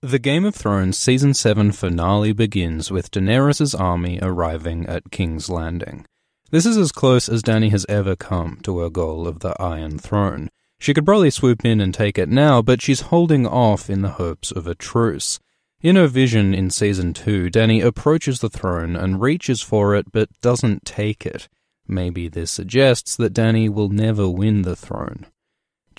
The Game of Thrones Season 7 finale begins with Daenerys' army arriving at King's Landing. This is as close as Dany has ever come to her goal of the Iron Throne. She could probably swoop in and take it now, but she's holding off in the hopes of a truce. In her vision in Season 2, Dany approaches the throne and reaches for it but doesn't take it. Maybe this suggests that Dany will never win the throne.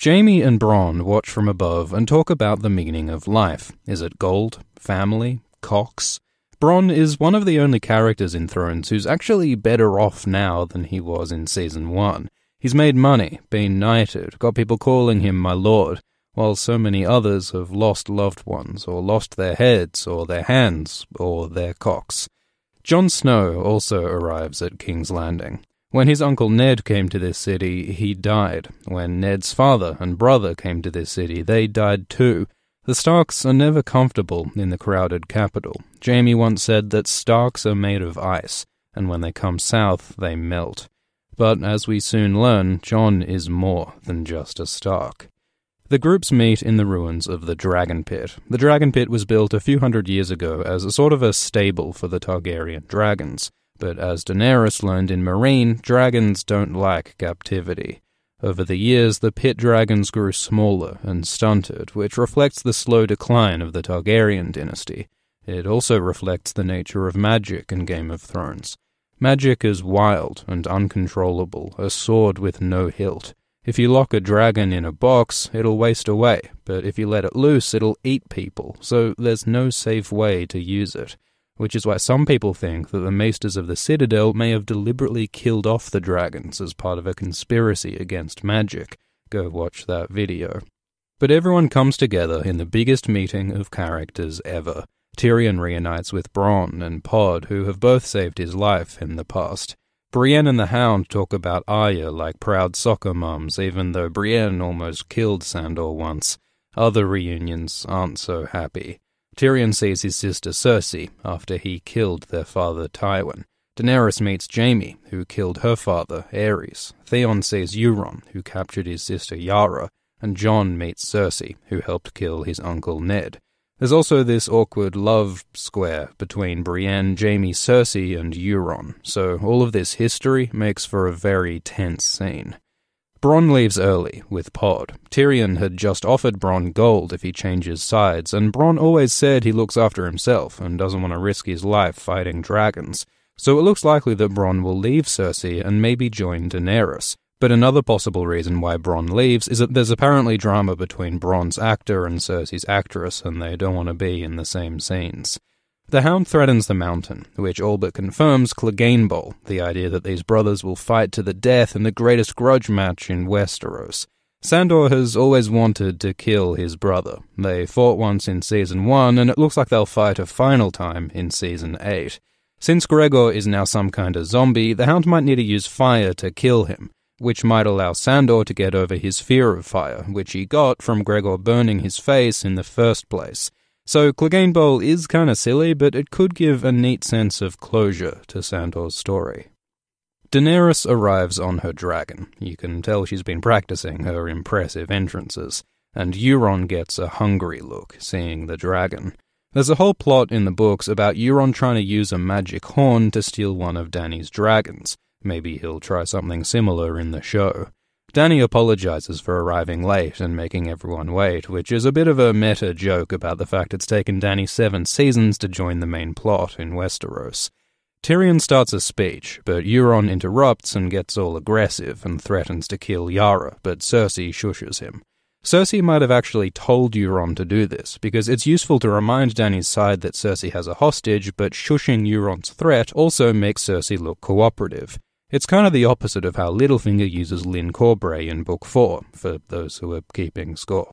Jaime and Bronn watch from above and talk about the meaning of life. Is it gold? Family? Cocks? Bronn is one of the only characters in Thrones who's actually better off now than he was in Season 1. He's made money, been knighted, got people calling him my lord, while so many others have lost loved ones, or lost their heads, or their hands, or their cocks. Jon Snow also arrives at King's Landing. When his uncle Ned came to this city, he died. When Ned's father and brother came to this city, they died too. The Starks are never comfortable in the crowded capital. Jaime once said that Starks are made of ice, and when they come south, they melt. But as we soon learn, Jon is more than just a Stark. The groups meet in the ruins of the Dragon Pit. The Dragon Pit was built a few hundred years ago as a sort of a stable for the Targaryen dragons. But as Daenerys learned in Meereen, dragons don't like captivity. Over the years, the pit dragons grew smaller and stunted, which reflects the slow decline of the Targaryen dynasty. It also reflects the nature of magic in Game of Thrones. Magic is wild and uncontrollable, a sword with no hilt. If you lock a dragon in a box, it'll waste away, but if you let it loose, it'll eat people, so there's no safe way to use it. Which is why some people think that the Maesters of the Citadel may have deliberately killed off the dragons as part of a conspiracy against magic. Go watch that video. But everyone comes together in the biggest meeting of characters ever. Tyrion reunites with Bronn and Pod, who have both saved his life in the past. Brienne and the Hound talk about Arya like proud soccer mums, even though Brienne almost killed Sandor once. Other reunions aren't so happy. Tyrion sees his sister Cersei after he killed their father Tywin. Daenerys meets Jaime, who killed her father Aerys. Theon sees Euron, who captured his sister Yara, and Jon meets Cersei, who helped kill his uncle Ned. There's also this awkward love square between Brienne, Jaime, Cersei, and Euron, so all of this history makes for a very tense scene. Bronn leaves early with Pod. Tyrion had just offered Bronn gold if he changes sides, and Bronn always said he looks after himself and doesn't want to risk his life fighting dragons. So it looks likely that Bronn will leave Cersei and maybe join Daenerys. But another possible reason why Bronn leaves is that there's apparently drama between Bronn's actor and Cersei's actress, and they don't want to be in the same scenes. The Hound threatens the mountain, which all but confirms Clegane, the idea that these brothers will fight to the death in the greatest grudge match in Westeros. Sandor has always wanted to kill his brother. They fought once in Season 1, and it looks like they'll fight a final time in Season 8. Since Gregor is now some kind of zombie, the Hound might need to use fire to kill him, which might allow Sandor to get over his fear of fire, which he got from Gregor burning his face in the first place. So Clegane is kinda silly, but it could give a neat sense of closure to Sandor's story. Daenerys arrives on her dragon. You can tell she's been practicing her impressive entrances, and Euron gets a hungry look, seeing the dragon. There's a whole plot in the books about Euron trying to use a magic horn to steal one of Dany's dragons. Maybe he'll try something similar in the show. Dany apologizes for arriving late and making everyone wait, which is a bit of a meta joke about the fact it's taken Dany 7 seasons to join the main plot in Westeros. Tyrion starts a speech, but Euron interrupts and gets all aggressive and threatens to kill Yara, but Cersei shushes him. Cersei might have actually told Euron to do this, because it's useful to remind Dany's side that Cersei has a hostage, but shushing Euron's threat also makes Cersei look cooperative. It's kind of the opposite of how Littlefinger uses Lyn Corbray in Book 4, for those who are keeping score.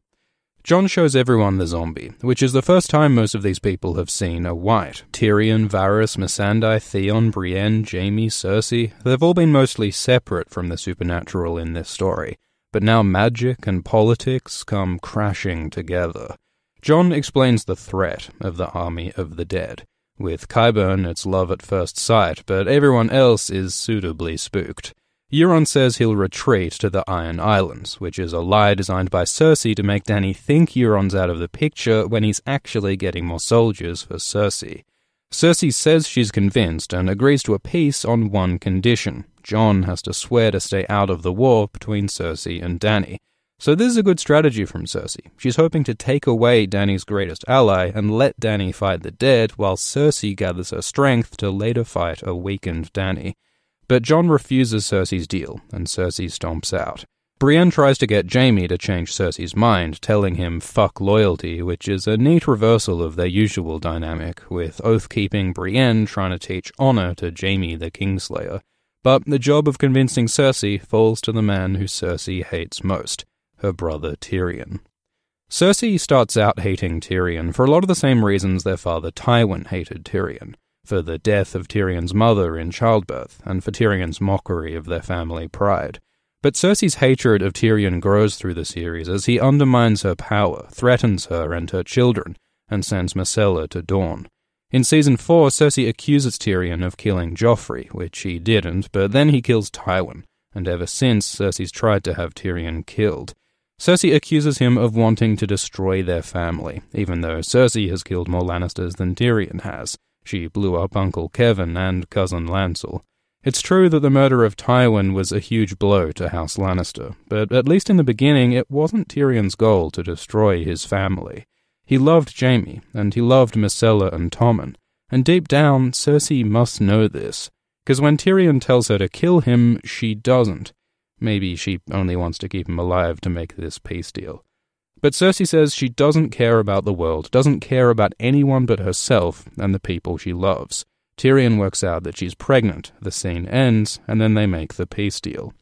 Jon shows everyone the zombie, which is the first time most of these people have seen a white. Tyrion, Varys, Missandei, Theon, Brienne, Jaime, Cersei, they've all been mostly separate from the supernatural in this story, but now magic and politics come crashing together. Jon explains the threat of the army of the dead. With Qyburn, it's love at first sight, but everyone else is suitably spooked. Euron says he'll retreat to the Iron Islands, which is a lie designed by Cersei to make Dany think Euron's out of the picture when he's actually getting more soldiers for Cersei. Cersei says she's convinced and agrees to a peace on one condition. Jon has to swear to stay out of the war between Cersei and Dany. So this is a good strategy from Cersei. She's hoping to take away Dany's greatest ally and let Dany fight the dead while Cersei gathers her strength to later fight a weakened Dany. But Jon refuses Cersei's deal, and Cersei stomps out. Brienne tries to get Jaime to change Cersei's mind, telling him fuck loyalty, which is a neat reversal of their usual dynamic, with oath-keeping Brienne trying to teach honor to Jaime the Kingslayer. But the job of convincing Cersei falls to the man who Cersei hates most, her brother Tyrion. Cersei starts out hating Tyrion for a lot of the same reasons their father Tywin hated Tyrion, for the death of Tyrion's mother in childbirth, and for Tyrion's mockery of their family pride. But Cersei's hatred of Tyrion grows through the series as he undermines her power, threatens her and her children, and sends Myrcella to Dorne. In Season 4, Cersei accuses Tyrion of killing Joffrey, which he didn't, but then he kills Tywin, and ever since, Cersei's tried to have Tyrion killed. Cersei accuses him of wanting to destroy their family, even though Cersei has killed more Lannisters than Tyrion has. She blew up Uncle Kevin and Cousin Lancel. It's true that the murder of Tywin was a huge blow to House Lannister, but at least in the beginning it wasn't Tyrion's goal to destroy his family. He loved Jaime, and he loved Myrcella and Tommen, and deep down, Cersei must know this, because when Tyrion tells her to kill him, she doesn't. Maybe she only wants to keep him alive to make this peace deal. But Cersei says she doesn't care about the world, doesn't care about anyone but herself and the people she loves. Tyrion works out that she's pregnant, the scene ends, and then they make the peace deal.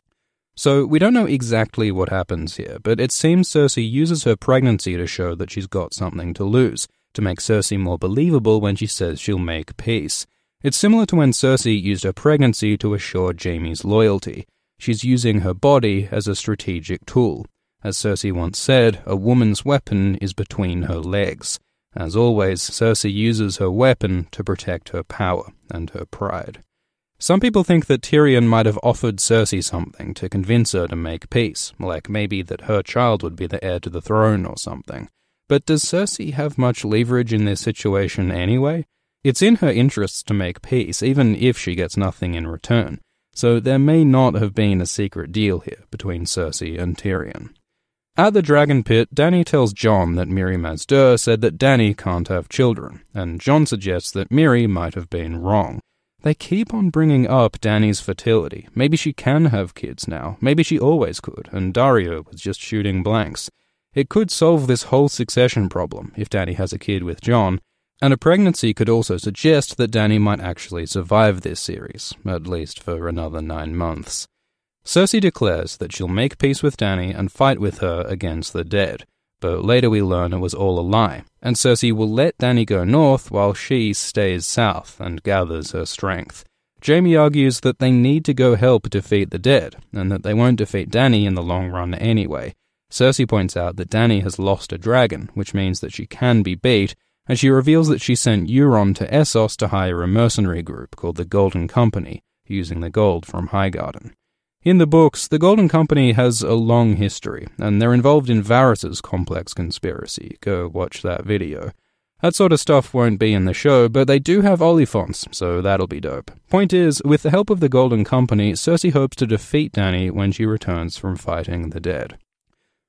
So we don't know exactly what happens here, but it seems Cersei uses her pregnancy to show that she's got something to lose, to make Cersei more believable when she says she'll make peace. It's similar to when Cersei used her pregnancy to assure Jaime's loyalty. She's using her body as a strategic tool. As Cersei once said, a woman's weapon is between her legs. As always, Cersei uses her weapon to protect her power and her pride. Some people think that Tyrion might have offered Cersei something to convince her to make peace, like maybe that her child would be the heir to the throne or something. But does Cersei have much leverage in this situation anyway? It's in her interests to make peace, even if she gets nothing in return. So there may not have been a secret deal here between Cersei and Tyrion. At the Dragon Pit, Dany tells Jon that Mirri Maz Duur said that Dany can't have children, and Jon suggests that Mirri might have been wrong. They keep on bringing up Dany's fertility. Maybe she can have kids now. Maybe she always could, and Daario was just shooting blanks. It could solve this whole succession problem if Dany has a kid with Jon, and a pregnancy could also suggest that Dany might actually survive this series, at least for another 9 months. Cersei declares that she'll make peace with Dany and fight with her against the dead, but later we learn it was all a lie, and Cersei will let Dany go north while she stays south and gathers her strength. Jaime argues that they need to go help defeat the dead, and that they won't defeat Dany in the long run anyway. Cersei points out that Dany has lost a dragon, which means that she can be beat, and she reveals that she sent Euron to Essos to hire a mercenary group called the Golden Company, using the gold from Highgarden. In the books, the Golden Company has a long history, and they're involved in Varys' complex conspiracy. Go watch that video. That sort of stuff won't be in the show, but they do have Oliphaunts, so that'll be dope. Point is, with the help of the Golden Company, Cersei hopes to defeat Dany when she returns from fighting the dead.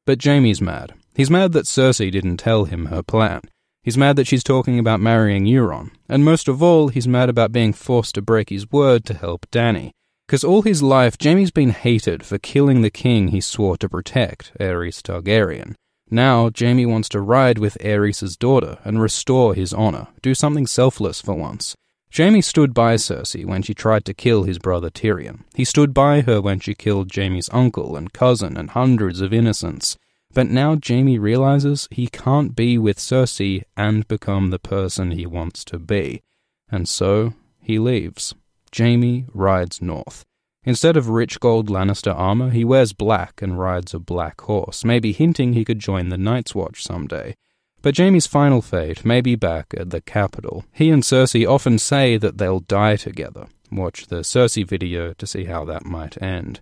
But Jaime's mad. He's mad that Cersei didn't tell him her plan. He's mad that she's talking about marrying Euron. And most of all, he's mad about being forced to break his word to help Dany. Because all his life, Jaime's been hated for killing the king he swore to protect, Aerys Targaryen. Now, Jaime wants to ride with Aerys' daughter and restore his honor, do something selfless for once. Jaime stood by Cersei when she tried to kill his brother Tyrion. He stood by her when she killed Jaime's uncle and cousin and hundreds of innocents. But now Jaime realizes he can't be with Cersei and become the person he wants to be. And so, he leaves. Jaime rides north. Instead of rich gold Lannister armor, he wears black and rides a black horse, maybe hinting he could join the Night's Watch someday. But Jaime's final fate may be back at the capital. He and Cersei often say that they'll die together. Watch the Cersei video to see how that might end.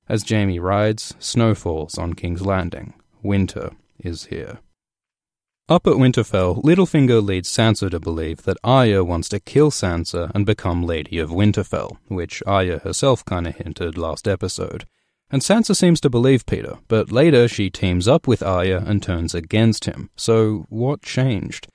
As Jaime rides, snow falls on King's Landing. Winter is here. Up at Winterfell, Littlefinger leads Sansa to believe that Arya wants to kill Sansa and become Lady of Winterfell, which Arya herself kinda hinted last episode. And Sansa seems to believe Peter, but later she teams up with Arya and turns against him. So what changed?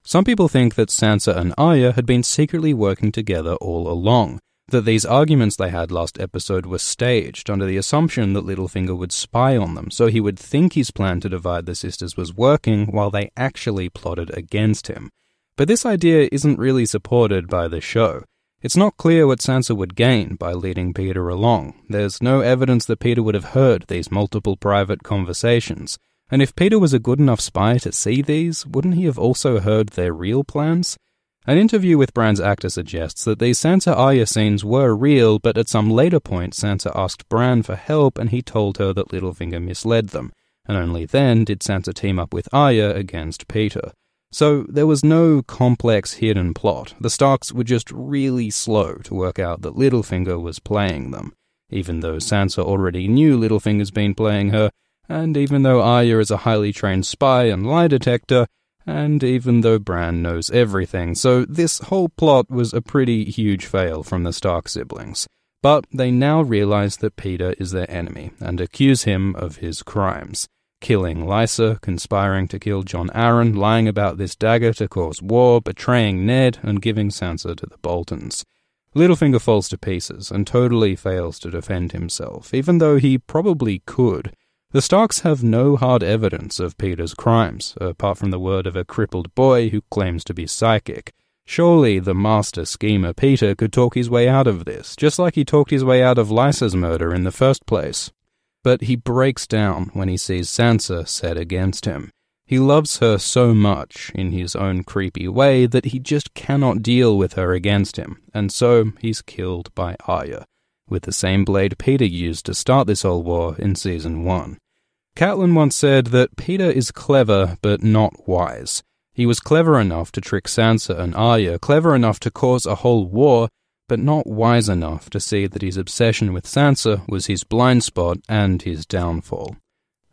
Some people think that Sansa and Arya had been secretly working together all along, that these arguments they had last episode were staged under the assumption that Littlefinger would spy on them, so he would think his plan to divide the sisters was working while they actually plotted against him. But this idea isn't really supported by the show. It's not clear what Sansa would gain by leading Peter along. There's no evidence that Peter would have heard these multiple private conversations. And if Peter was a good enough spy to see these, wouldn't he have also heard their real plans? An interview with Bran's actor suggests that these Sansa-Arya scenes were real, but at some later point Sansa asked Bran for help and he told her that Littlefinger misled them, and only then did Sansa team up with Arya against Peter. So there was no complex hidden plot. The Starks were just really slow to work out that Littlefinger was playing them, even though Sansa already knew Littlefinger's been playing her, and even though Arya is a highly trained spy and lie detector, and even though Bran knows everything, so this whole plot was a pretty huge fail from the Stark siblings. But they now realize that Peter is their enemy, and accuse him of his crimes. Killing Lysa, conspiring to kill Jon Arryn, lying about this dagger to cause war, betraying Ned, and giving Sansa to the Boltons. Littlefinger falls to pieces, and totally fails to defend himself, even though he probably could. The Starks have no hard evidence of Peter's crimes, apart from the word of a crippled boy who claims to be psychic. Surely the master schemer Peter could talk his way out of this, just like he talked his way out of Lysa's murder in the first place. But he breaks down when he sees Sansa set against him. He loves her so much, in his own creepy way, that he just cannot deal with her against him, and so he's killed by Arya, with the same blade Peter used to start this whole war in Season 1. Catelyn once said that Peter is clever, but not wise. He was clever enough to trick Sansa and Arya, clever enough to cause a whole war, but not wise enough to see that his obsession with Sansa was his blind spot and his downfall.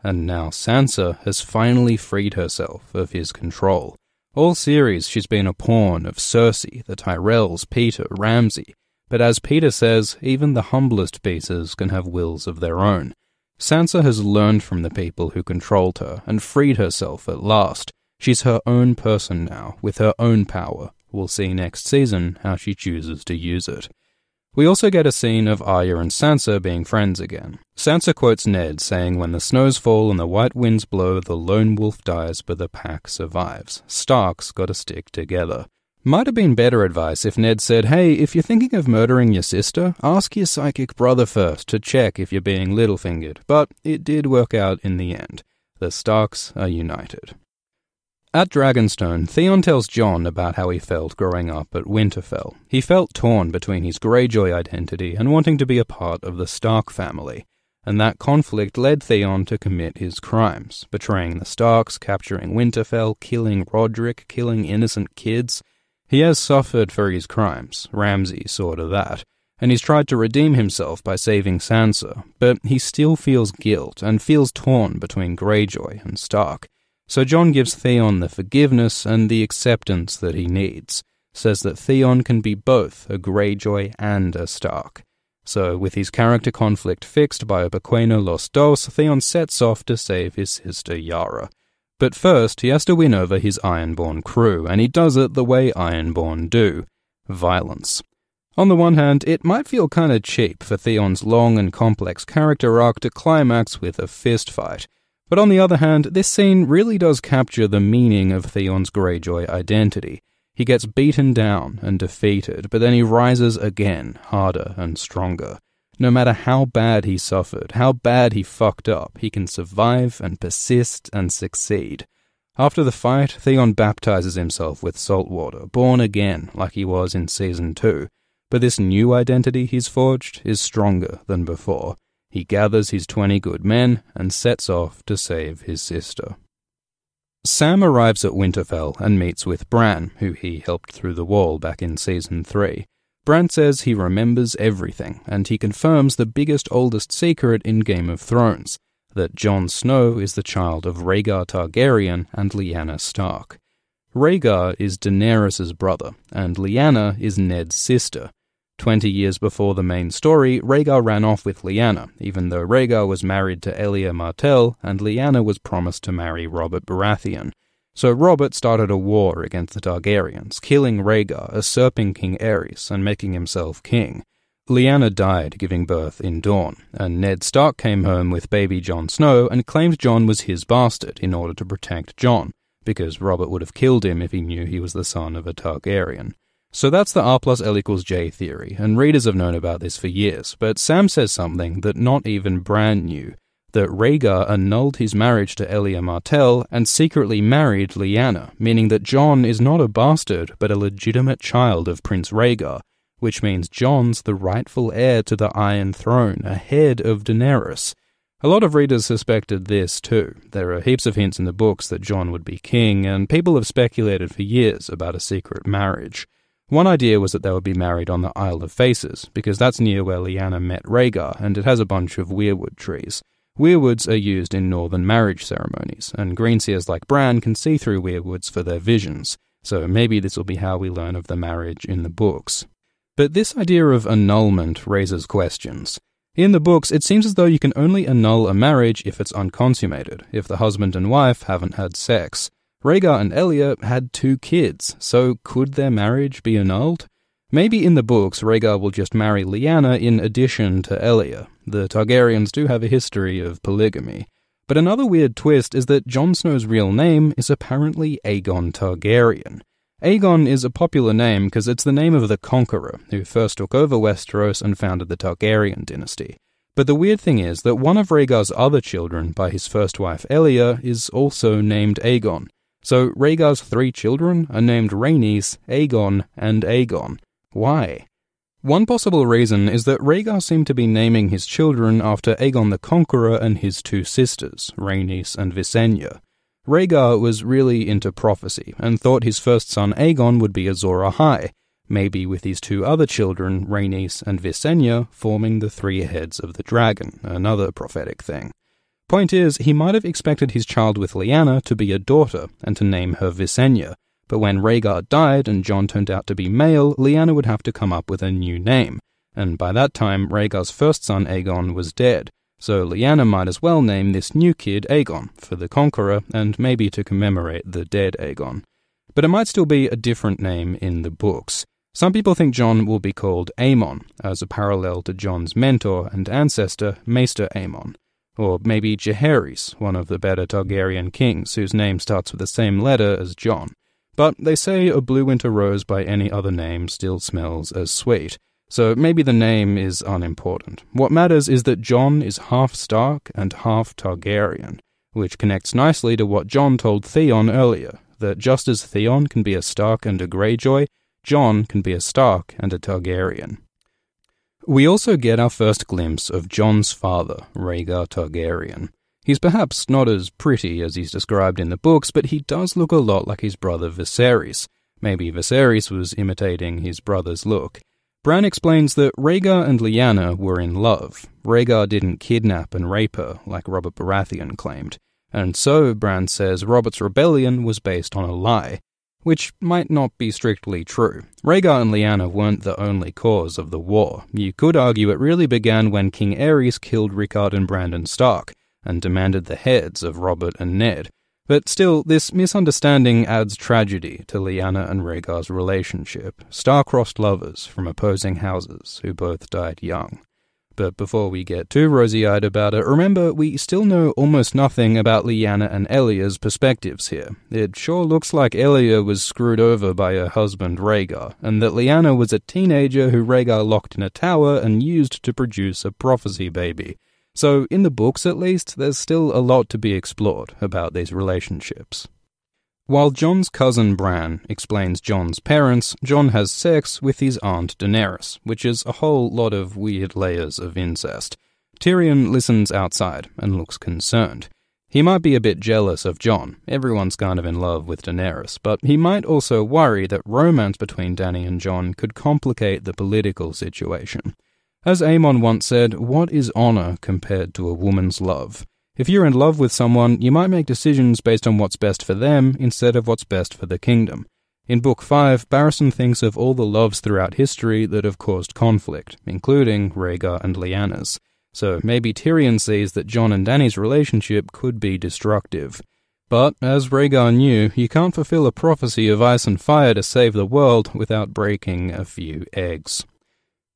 And now Sansa has finally freed herself of his control. All series she's been a pawn of Cersei, the Tyrells, Peter, Ramsay, but as Peter says, even the humblest pieces can have wills of their own. Sansa has learned from the people who controlled her and freed herself at last. She's her own person now, with her own power. We'll see next season how she chooses to use it. We also get a scene of Arya and Sansa being friends again. Sansa quotes Ned saying, "When the snows fall and the white winds blow, the lone wolf dies but the pack survives. Starks gotta stick together." Might have been better advice if Ned said, "Hey, if you're thinking of murdering your sister, ask your psychic brother first to check if you're being Littlefingered," but it did work out in the end. The Starks are united. At Dragonstone, Theon tells Jon about how he felt growing up at Winterfell. He felt torn between his Greyjoy identity and wanting to be a part of the Stark family, and that conflict led Theon to commit his crimes, betraying the Starks, capturing Winterfell, killing Roderick, killing innocent kids. He has suffered for his crimes, Ramsay saw to that, and he's tried to redeem himself by saving Sansa, but he still feels guilt and feels torn between Greyjoy and Stark. So Jon gives Theon the forgiveness and the acceptance that he needs, says that Theon can be both a Greyjoy and a Stark. So with his character conflict fixed by a Pequeno los Dos, Theon sets off to save his sister Yara. But first, he has to win over his Ironborn crew, and he does it the way Ironborn do: violence. On the one hand, it might feel kinda cheap for Theon's long and complex character arc to climax with a fist fight, but on the other hand, this scene really does capture the meaning of Theon's Greyjoy identity. He gets beaten down and defeated, but then he rises again, harder and stronger. No matter how bad he suffered, how bad he fucked up, he can survive and persist and succeed. After the fight, Theon baptizes himself with salt water, born again like he was in Season 2. But this new identity he's forged is stronger than before. He gathers his 20 good men and sets off to save his sister. Sam arrives at Winterfell and meets with Bran, who he helped through the wall back in Season 3. Bran says he remembers everything, and he confirms the biggest, oldest secret in Game of Thrones, that Jon Snow is the child of Rhaegar Targaryen and Lyanna Stark. Rhaegar is Daenerys' brother, and Lyanna is Ned's sister. 20 years before the main story, Rhaegar ran off with Lyanna, even though Rhaegar was married to Elia Martell and Lyanna was promised to marry Robert Baratheon. So Robert started a war against the Targaryens, killing Rhaegar, usurping King Aerys, and making himself king. Lyanna died giving birth in Dorne, and Ned Stark came home with baby Jon Snow and claimed Jon was his bastard in order to protect Jon, because Robert would have killed him if he knew he was the son of a Targaryen. So that's the R+L=J theory, and readers have known about this for years, but Sam says something that not even Bran knew, that Rhaegar annulled his marriage to Elia Martell and secretly married Lyanna, meaning that Jon is not a bastard but a legitimate child of Prince Rhaegar, which means Jon's the rightful heir to the Iron Throne, ahead of Daenerys. A lot of readers suspected this too. There are heaps of hints in the books that Jon would be king, and people have speculated for years about a secret marriage. One idea was that they would be married on the Isle of Faces, because that's near where Lyanna met Rhaegar, and it has a bunch of weirwood trees. Weirwoods are used in northern marriage ceremonies, and greenseers like Bran can see through weirwoods for their visions, so maybe this will be how we learn of the marriage in the books. But this idea of annulment raises questions. In the books, it seems as though you can only annul a marriage if it's unconsummated, if the husband and wife haven't had sex. Rhaegar and Elia had 2 kids, so could their marriage be annulled? Maybe in the books, Rhaegar will just marry Lyanna in addition to Elia. The Targaryens do have a history of polygamy. But another weird twist is that Jon Snow's real name is apparently Aegon Targaryen. Aegon is a popular name because it's the name of the Conqueror, who first took over Westeros and founded the Targaryen dynasty. But the weird thing is that one of Rhaegar's other children by his first wife Elia is also named Aegon. So Rhaegar's 3 children are named Rhaenys, Aegon, and Aegon. Why? One possible reason is that Rhaegar seemed to be naming his children after Aegon the Conqueror and his 2 sisters, Rhaenys and Visenya. Rhaegar was really into prophecy and thought his first son Aegon would be Azor Ahai, maybe with his 2 other children, Rhaenys and Visenya, forming the 3 heads of the dragon, another prophetic thing. Point is, he might have expected his child with Lyanna to be a daughter and to name her Visenya, but when Rhaegar died and Jon turned out to be male, Lyanna would have to come up with a new name, and by that time Rhaegar's first son Aegon was dead, so Lyanna might as well name this new kid Aegon, for the Conqueror, and maybe to commemorate the dead Aegon. But it might still be a different name in the books. Some people think Jon will be called Aemon, as a parallel to Jon's mentor and ancestor, Maester Aemon. Or maybe Jaehaerys, one of the better Targaryen kings whose name starts with the same letter as Jon. But they say a blue winter rose by any other name still smells as sweet, so maybe the name is unimportant. What matters is that Jon is half Stark and half Targaryen, which connects nicely to what Jon told Theon earlier, that just as Theon can be a Stark and a Greyjoy, Jon can be a Stark and a Targaryen. We also get our first glimpse of Jon's father, Rhaegar Targaryen. He's perhaps not as pretty as he's described in the books, but he does look a lot like his brother Viserys. Maybe Viserys was imitating his brother's look. Bran explains that Rhaegar and Lyanna were in love. Rhaegar didn't kidnap and rape her, like Robert Baratheon claimed. And so, Bran says, Robert's rebellion was based on a lie, which might not be strictly true. Rhaegar and Lyanna weren't the only cause of the war. You could argue it really began when King Aerys killed Rickard and Brandon Stark, and demanded the heads of Robert and Ned. But still, this misunderstanding adds tragedy to Lyanna and Rhaegar's relationship, star-crossed lovers from opposing houses who both died young. But before we get too rosy-eyed about it, remember, we still know almost nothing about Lyanna and Elia's perspectives here. It sure looks like Elia was screwed over by her husband Rhaegar, and that Lyanna was a teenager who Rhaegar locked in a tower and used to produce a prophecy baby. So, in the books at least, there's still a lot to be explored about these relationships. While Jon's cousin Bran explains Jon's parents, Jon has sex with his aunt Daenerys, which is a whole lot of weird layers of incest. Tyrion listens outside and looks concerned. He might be a bit jealous of Jon, everyone's kind of in love with Daenerys, but he might also worry that romance between Dany and Jon could complicate the political situation. As Aemon once said, what is honor compared to a woman's love? If you're in love with someone, you might make decisions based on what's best for them instead of what's best for the kingdom. In Book 5, Barristan thinks of all the loves throughout history that have caused conflict, including Rhaegar and Lyanna's. So maybe Tyrion sees that Jon and Dany's relationship could be destructive. But, as Rhaegar knew, you can't fulfill a prophecy of ice and fire to save the world without breaking a few eggs.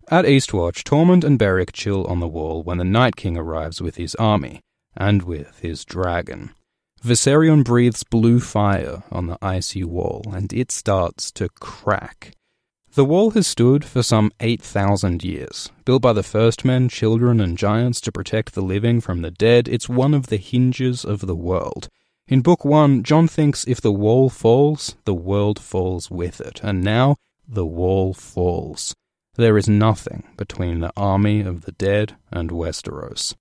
At Eastwatch, Tormund and Beric chill on the wall when the Night King arrives with his army, and with his dragon. Viserion breathes blue fire on the icy wall, and it starts to crack. The wall has stood for some 8,000 years. Built by the first men, children, and giants to protect the living from the dead, it's one of the hinges of the world. In Book 1, Jon thinks if the wall falls, the world falls with it, and now the wall falls. There is nothing between the army of the dead and Westeros.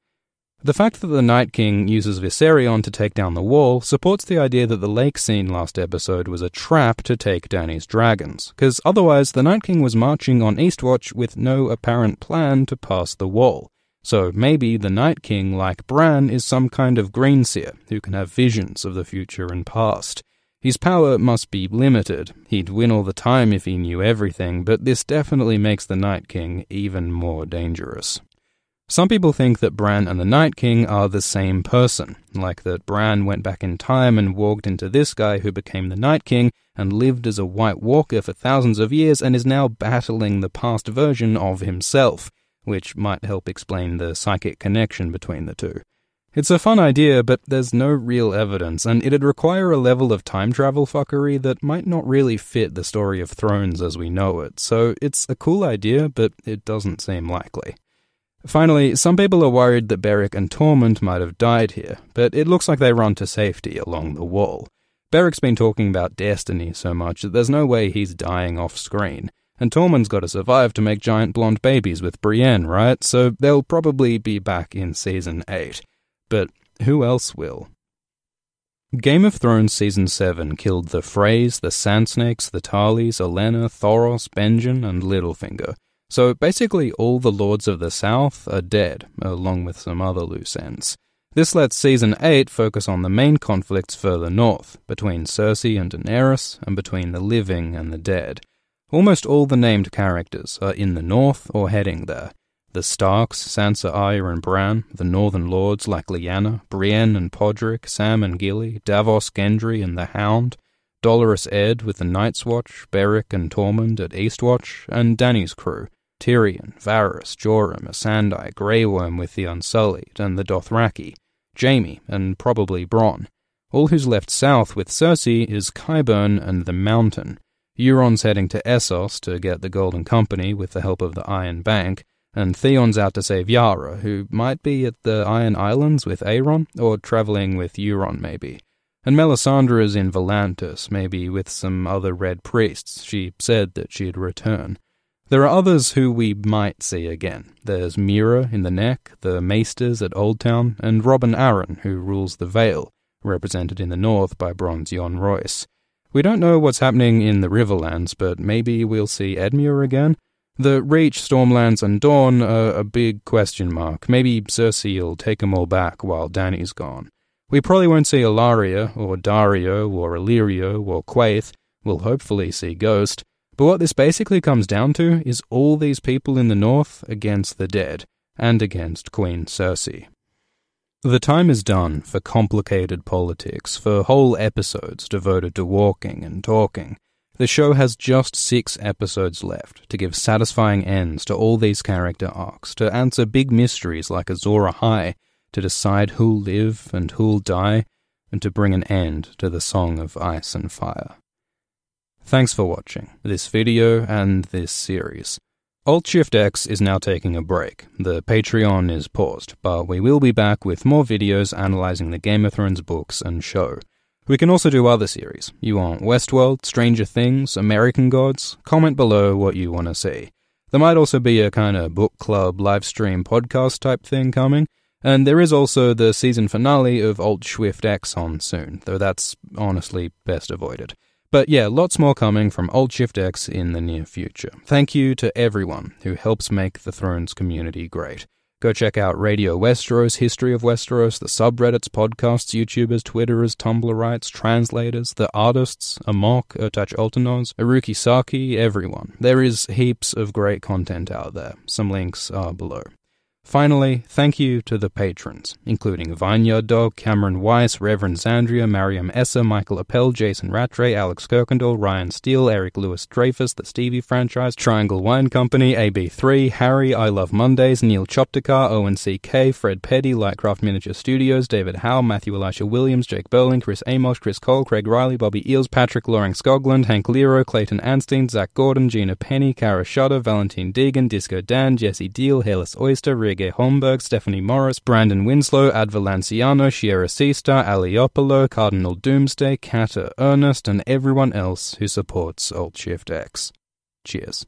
The fact that the Night King uses Viserion to take down the wall supports the idea that the lake scene last episode was a trap to take Dany's dragons, because otherwise the Night King was marching on Eastwatch with no apparent plan to pass the wall. So maybe the Night King, like Bran, is some kind of greenseer who can have visions of the future and past. His power must be limited. He'd win all the time if he knew everything, but this definitely makes the Night King even more dangerous. Some people think that Bran and the Night King are the same person, like that Bran went back in time and walked into this guy who became the Night King and lived as a White Walker for thousands of years and is now battling the past version of himself, which might help explain the psychic connection between the two. It's a fun idea, but there's no real evidence, and it'd require a level of time travel fuckery that might not really fit the story of Thrones as we know it, so it's a cool idea, but it doesn't seem likely. Finally, some people are worried that Beric and Tormund might have died here, but it looks like they run to safety along the wall. Beric's been talking about destiny so much that there's no way he's dying off-screen, and Tormund's got to survive to make giant blonde babies with Brienne, right? So they'll probably be back in Season 8. But who else will? Game of Thrones Season 7 killed the Freys, the Sandsnakes, the Tarleys, Olenna, Thoros, Benjen, and Littlefinger. So basically all the Lords of the South are dead, along with some other loose ends. This lets Season 8 focus on the main conflicts further north, between Cersei and Daenerys, and between the living and the dead. Almost all the named characters are in the north or heading there. The Starks, Sansa, Arya, and Bran, the Northern Lords like Lyanna, Brienne and Podrick, Sam and Gilly, Davos, Gendry, and the Hound, Dolorous Ed with the Night's Watch, Beric and Tormund at Eastwatch, and Dany's crew, Tyrion, Varys, Joram, Missandei, Grey Worm with the Unsullied, and the Dothraki, Jaime, and probably Bronn. All who's left south with Cersei is Qyburn and the Mountain. Euron's heading to Essos to get the Golden Company with the help of the Iron Bank, and Theon's out to save Yara, who might be at the Iron Islands with Aeron, or travelling with Euron maybe. And Melisandre's in Volantis, maybe with some other Red Priests. She said that she'd return. There are others who we might see again. There's Mira in the Neck, the Maesters at Oldtown, and Robin Arryn, who rules the Vale, represented in the north by Bronn's Jon Royce. We don't know what's happening in the Riverlands, but maybe we'll see Edmure again? The Reach, Stormlands, and Dawn are a big question mark. Maybe Cersei will take them all back while Dany's gone. We probably won't see Ilaria, or Dario, or Illyrio, or Quaithe. We'll hopefully see Ghost. But what this basically comes down to is all these people in the north against the dead, and against Queen Cersei. The time is done for complicated politics, for whole episodes devoted to walking and talking. The show has just 6 episodes left to give satisfying ends to all these character arcs, to answer big mysteries like Azor Ahai, to decide who'll live and who'll die, and to bring an end to the Song of Ice and Fire. Thanks for watching this video and this series. Alt-Shift-X is now taking a break. The Patreon is paused, but we will be back with more videos analysing the Game of Thrones books and show. We can also do other series. You want Westworld, Stranger Things, American Gods? Comment below what you want to see. There might also be a kind of book club, livestream, podcast type thing coming. And there is also the season finale of Alt-Shift-X on soon, though that's honestly best avoided. But yeah, lots more coming from Alt-Shift-X in the near future. Thank you to everyone who helps make the Thrones community great. Go check out Radio Westeros, History of Westeros, the subreddits, podcasts, YouTubers, Twitterers, Tumblrites, translators, the artists, Amok, Otach Ultanos, Aruki Saki, everyone. There is heaps of great content out there. Some links are below. Finally, thank you to the patrons, including Vineyard Dog, Cameron Weiss, Reverend Xandria, Maryam, Essa, Michael Appell, Jason Rattray, Alex Kirkendall, Ryan Steele, Eric Louis-Dreyfus, The Stevie Franchise, Triangle Wine Company, AB3, Harry, I Love Mondays, Neil Choptikar, Owen C.K., Fred Petty, Lightcraft Miniature Studios, David Howe, Matthew Elisha Williams, Jake Burling, Chris Amolsch, Chris Cole, Craig Riley, Bobby Eales, Patrick Lorang Skoglund, Hank Lero, Klayton Anstine, Zach Gordon, Gina Penny, Kara Shutter, Valentine Deegan, Disco Dan, Jesse Deal, Hairless Oyster, Rege Holmberg, Stephanie Morris, Brandon Winslow, Adva Lanciano, Shiera Seastar, Aliopolo, Cardinal Doomsday, Kata Ernest, and everyone else who supports Alt-Shift-X. Cheers.